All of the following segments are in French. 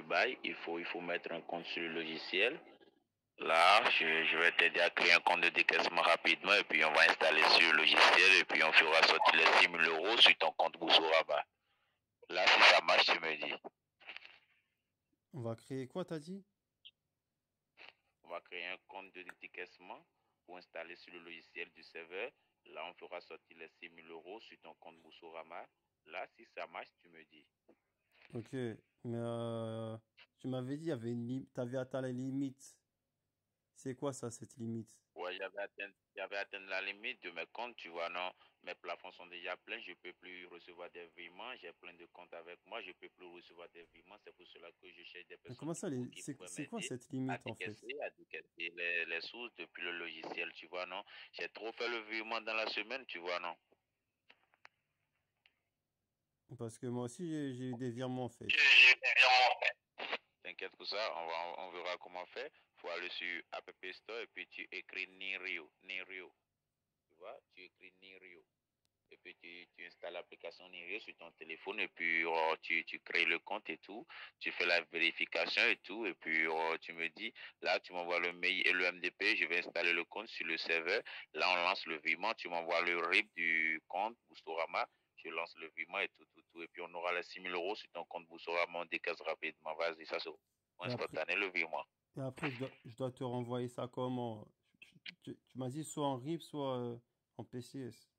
bail, il faut mettre un compte sur le logiciel. Là, je vais t'aider à créer un compte de décaissement rapidement et puis on va installer sur le logiciel et puis on fera sortir les 6 000 € sur ton compte Boursorama. Là, si ça marche, tu me dis. On va créer quoi, t'as dit? On va créer un compte de décaissement pour installer sur le logiciel du serveur. Là, on fera sortir les 6 000 € sur ton compte Boursorama. Là, si ça marche, tu me dis. Ok, mais tu m'avais dit, il y avait une limite, t'avais atteint la limite. C'est quoi ça, cette limite? Ouais, j'avais atteint la limite de mes comptes, tu vois, non. Mes plafonds sont déjà pleins, je ne peux plus recevoir des virements, j'ai plein de comptes avec moi, je ne peux plus recevoir des virements. C'est pour cela que je cherche des Mais personnes comment ça, qui c'est pourraient c'est quoi m'aider cette limite en fait? à décaisser les sources depuis le logiciel, tu vois, non. J'ai trop fait le virement dans la semaine, tu vois, non. Parce que moi aussi, j'ai eu des virements en fait. T'inquiète pour ça, on verra comment faire. Il faut aller sur App Store et puis tu écris Nirio, Nirio, tu vois, tu écris Nirio. Et puis tu installes l'application Nirio sur ton téléphone et puis tu crées le compte et tout. Tu fais la vérification et tout. Et puis tu me dis, là, tu m'envoies le mail et le MDP. Je vais installer le compte sur le serveur. Là, on lance le virement. Tu m'envoies le RIB du compte Boustorama. Je lance le virement et tout, tout, tout. Et puis on aura les 6 000 € sur ton compte Boustorama. On décaisse rapidement. Vas-y, ça c'est Et après, instantané le virement. et après je dois te renvoyer ça comment? Tu m'as dit soit en RIP, soit en PCS.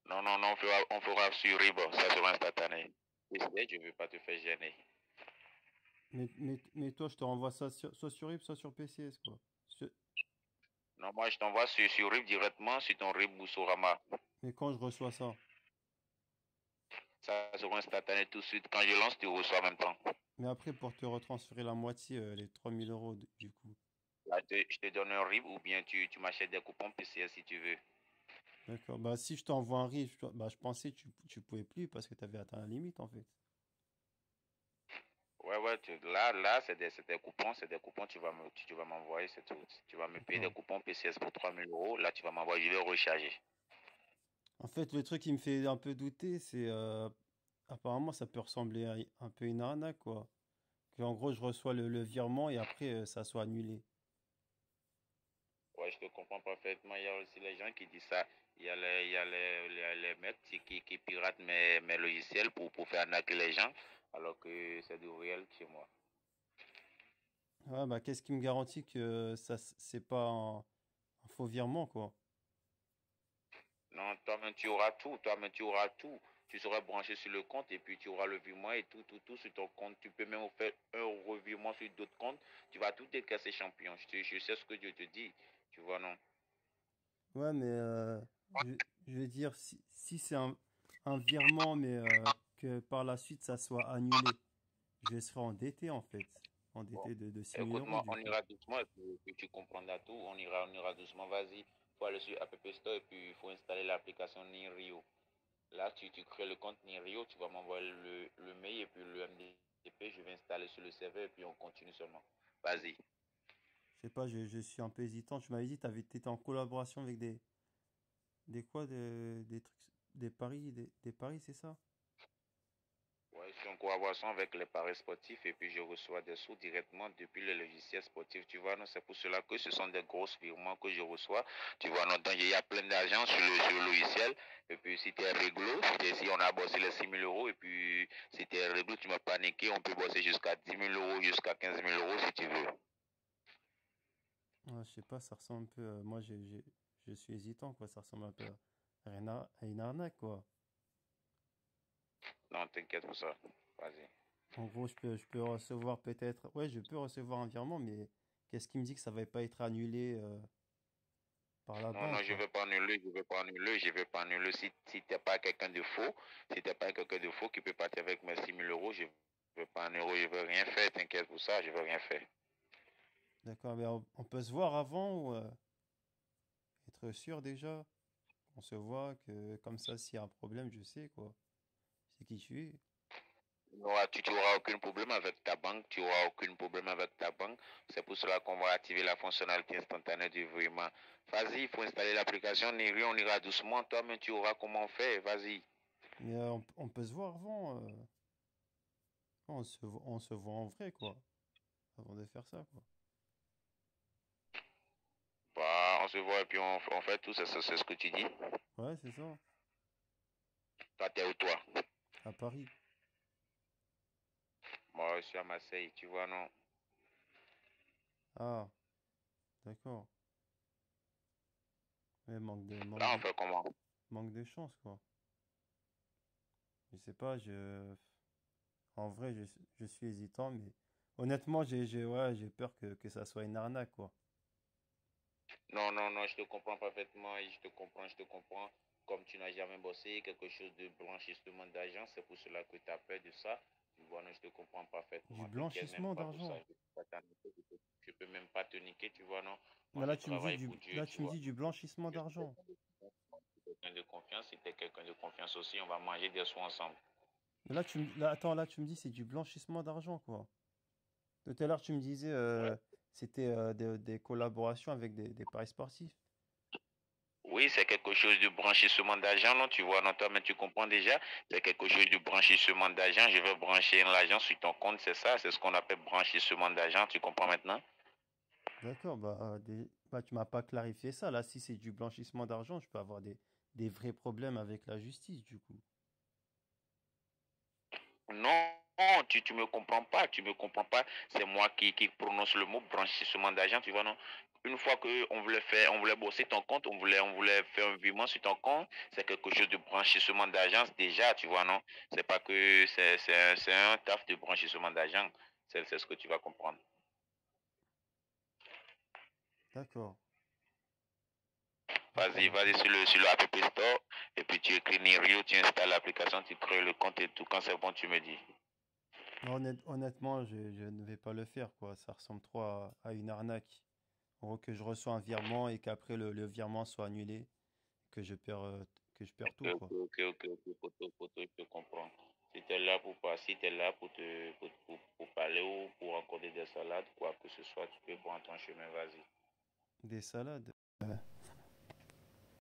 Non, non, non, on fera sur RIB. Ça sera instantané. Je ne veux pas te faire gêner. Mais toi, je te renvoie ça soit sur RIP, soit sur PCS, quoi. Non, moi, je t'envoie sur RIB directement, sur ton RIB Boussorama. Mais quand je reçois ça? Ça sera instantané tout de suite. Quand je lance, tu reçois en même temps. Mais après, pour te retransférer la moitié, les 3 000 € du coup. Là, je te donne un RIB ou bien tu m'achètes des coupons PCS si tu veux. D'accord. Bah, si je t'envoie un RIP, bah, je pensais que tu pouvais plus parce que tu avais atteint la limite, en fait. Ouais, ouais, là, c'est des coupons, tu vas m'envoyer, c'est tout. Tu vas me payer des D'accord. coupons PCS pour 3 000 €. Là, tu vas m'envoyer, je vais recharger. En fait, le truc qui me fait un peu douter, c'est apparemment ça peut ressembler à un peu une arnaque, quoi. Que, en gros, je reçois le virement et après ça soit annulé. Ouais, je te comprends parfaitement. Il y a aussi les gens qui disent ça. Il y a les mecs qui piratent mes logiciels pour faire arnaquer les gens, alors que c'est du réel chez moi. Ouais, bah qu'est-ce qui me garantit que c'est pas un faux virement, quoi? Non, toi-même, tu auras tout. Toi-même, tu auras tout. Tu seras branché sur le compte et puis tu auras le virement et tout, tout, tout sur ton compte. Tu peux même faire un revirement sur d'autres comptes. Tu vas tout décasser, champion. Je sais ce que je te dis. Tu vois, non? Ouais, mais je, je veux dire, si c'est un virement, mais que par la suite ça soit annulé, je serai endetté, en fait. Bon. Endetté de 6 000 € Écoute-moi, du on coup. ira doucement et puis tu comprendras tout. On ira doucement. Vas-y. Il faut aller sur App Store et puis il faut installer l'application Nirio. Là, tu crées le compte Nirio. Tu vas m'envoyer le mail et puis le MDP. Je vais installer sur le serveur et puis on continue seulement. Vas-y. Je sais pas, je suis un peu hésitant. Tu m'avais dit que tu étais en collaboration avec des quoi, des trucs, des paris, c'est ça? Ouais, je suis en collaboration avec les paris sportifs et puis je reçois des sous directement depuis le logiciel sportif. Tu vois, non, c'est pour cela que ce sont des grosses virements que je reçois. Tu vois, non, donc il y a plein d'argent sur le logiciel. Et puis si tu es réglo, si on a bossé les 6 000 € et puis si tu es réglo, tu m'as paniqué, on peut bosser jusqu'à 10 000 €, jusqu'à 15 000 € si tu veux. Ouais, je sais pas, ça ressemble un peu. Moi, je suis hésitant, quoi. Ça ressemble un peu à une arnaque, quoi. Non, t'inquiète pour ça. Vas-y. En gros, je peux recevoir peut-être. Ouais, je peux recevoir un virement, mais qu'est-ce qui me dit que ça va pas être annulé par la Non, non, banque, je ne quoi? vais pas annuler, je ne vais pas annuler, je ne vais pas annuler. Si tu n'es pas quelqu'un de faux, si tu n'es pas quelqu'un de faux qui peut partir avec mes 6 000 €, je ne vais pas annuler, je ne veux rien faire, t'inquiète pour ça, je ne veux rien faire. D'accord, mais on peut se voir avant ou être sûr déjà? On se voit que comme ça, s'il y a un problème, je sais, quoi. C'est qui tu es. Tu n'auras aucun problème avec ta banque, tu n'auras aucun problème avec ta banque. C'est pour cela qu'on va activer la fonctionnalité instantanée du virement. Vas-y, il faut installer l'application Niri, on ira doucement. Toi-même, tu auras comment faire. Vas-y. Mais on peut se voir avant. On se voit en vrai, quoi, avant de faire ça, quoi. Bah, on se voit et puis on fait tout, c'est ce que tu dis. Ouais, c'est ça. Toi, t'es où toi? À Paris. Moi, je suis à Marseille, tu vois, non? Ah, d'accord. Mais Là, on fait comment? manque de chance, quoi. Je sais pas, en vrai, je suis hésitant, mais honnêtement, ouais, j'ai peur que ça soit une arnaque, quoi. Non, non, non, je te comprends parfaitement et je te comprends. Comme tu n'as jamais bossé quelque chose de blanchissement d'argent, c'est pour cela que tu as peur de ça. Tu vois, non, je te comprends Du parfaitement. T'inquiète même blanchissement pas pour ça. d'argent. Je peux même pas te niquer, tu vois, non. Moi, Mais je là, travaille pour Dieu, là, tu tu me vois. dis du blanchissement Je suis d'argent. quelqu'un de confiance. Si tu es quelqu'un de confiance aussi, on va manger des soins ensemble. Mais là, attends, là, tu me dis c'est du blanchissement d'argent, quoi. Tout à l'heure, tu me disais Ouais. c'était des collaborations avec des paris sportifs. Oui, c'est quelque chose de blanchissement d'argent, non, tu vois, non, toi, mais tu comprends déjà, c'est quelque chose de blanchissement d'argent. Je vais brancher l'argent sur ton compte, c'est ça, c'est ce qu'on appelle blanchissement d'argent, tu comprends maintenant? D'accord, bah, tu m'as pas clarifié ça. Là, si c'est du blanchissement d'argent, je peux avoir des vrais problèmes avec la justice, du coup. Non, tu me comprends pas, tu me comprends pas. C'est moi qui prononce le mot blanchissement d'argent, tu vois, non? Une fois que on voulait bosser ton compte, on voulait faire un virement sur ton compte, c'est quelque chose de blanchissement d'argent déjà, tu vois, non? C'est pas que c'est un taf de blanchissement d'argent. C'est ce que tu vas comprendre. D'accord, d'accord, Vas-y, vas-y d'accord. sur le App Store et puis tu écris Nirio, tu installes l'application, tu crées le compte et tout. Quand c'est bon, tu me dis. Honnêtement, je ne vais pas le faire, quoi. Ça ressemble trop à une arnaque. En gros, que je reçois un virement et qu'après le virement soit annulé, que je perds, que je perds tout, quoi. Ok, je te comprends. Si tu es là pour pas, si t'es là pour parler ou pour rencontrer des salades, quoi que ce soit, tu peux prendre ton chemin, vas-y. Des salades.